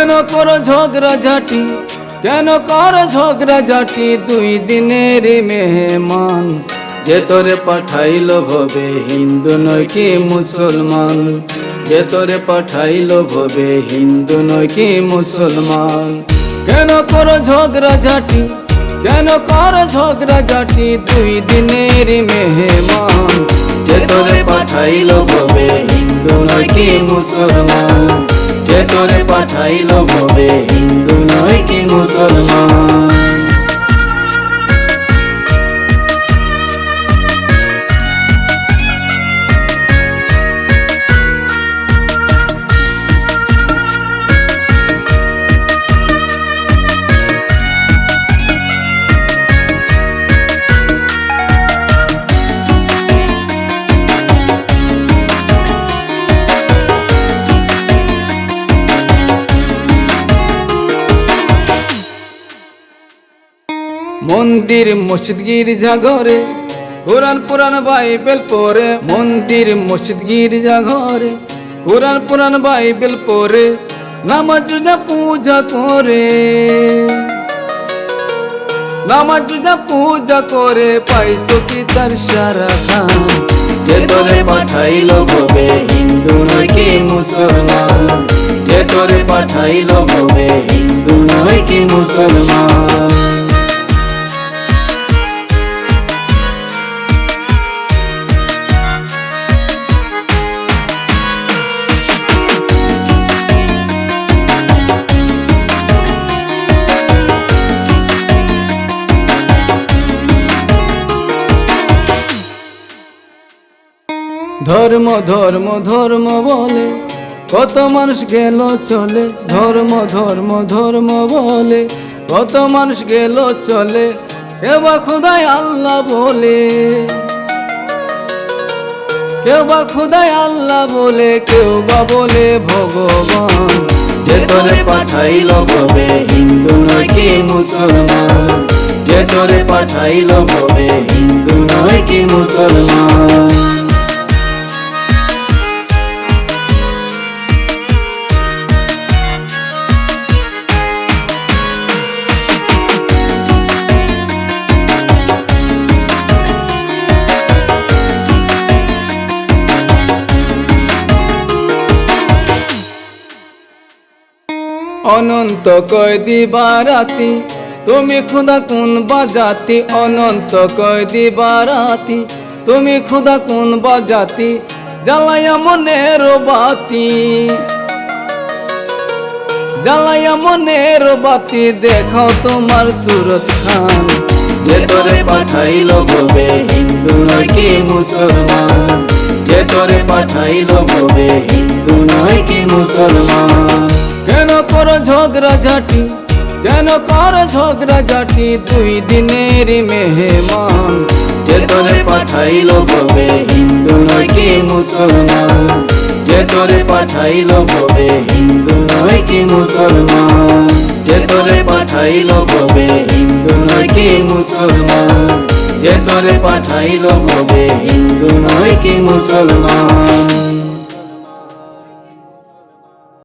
কেন করো ঝগড়াঝাটি, কেন করো ঝগড়াঝাটি? 2 দিনের মেহমান যে তোরে পাঠাইলো ভবে, হিন্দু নয় কি মুসলমান? যে তোরে পাঠাইলো ভবে, হিন্দু নয় কি মুসলমান? কেন করো ঝগড়াঝাটি, কেন করো ঝগড়াঝাটি? 2 দিনের মেহমান যে তোরে পাঠাইলো ভবে, হিন্দু নয় কি মুসলমান? যে তোরে পাঠাইলো ভবে, হিন্দু নয় কি মুসলমান? মন্দির মসজিদ গির্জা ঘরে কোরআন পুরাণ বাইবেল পড়ে, মন্দির মসজিদ গির্জা ঘরে কোরআন পুরাণ বাইবেল পড়ে, নামাজ রোজা পূজা করে, নামাজ রোজা পূজা করে। পাইছো কি তার সারা খান? যে তোরে পাঠাইলো ভবে, হিন্দু নয় কি মুসলমান? যে তোরে পাঠাইলো ভবে, হিন্দু নয় কি মুসলমান? ধর্ম ধর্ম ধর্ম বলে কত মানুষ গেল চলে, ধর্ম ধর্ম ধর্ম বলে কত মানুষ গেল চলে। কেউ বা খোদাই আল্লাহ বলে, কেউ বা খোদাই আল্লাহ বলে, কেউ বা বলে ভগবান। যে তোরে পাঠাইলো ভবে, হিন্দু নয় কি মুসলমান? যে তোরে পাঠাইলো ভবে, হিন্দু নয় কি মুসলমান? অনন্ত কয়দি বারাতি তুমি খুদা কোন বাজাতি? অনন্ত কয়দি বারাতি তুমি খুদা কোন বাজাতি? জ্বালাইয়া মনের বাতি, জ্বালাইয়া মনের বাতি, দেখাও তোমার সুরত খান। যে তোরে পাঠাইলো ভবে, হিন্দু নয় কি মুসলমান? যে তোরে পাঠাইলো ভবে, হিন্দু নয় কি মুসলমান? কেন করো ঝগড়াঝাটি, কেন করো ঝগড়াঝাটি? 2 দিনের মেহমান যে তোরে পাঠাইলো ভবে, হিন্দু নয় কি মুসলমান? যে তোরে পাঠাইলো ভবে, হিন্দু নয় কি মুসলমান? যে তোরে পাঠাইলো ভবে, হিন্দু নয় কি মুসলমান? যে তোরে পাঠাইলো ভবে, হিন্দু নয় কি মুসলমান?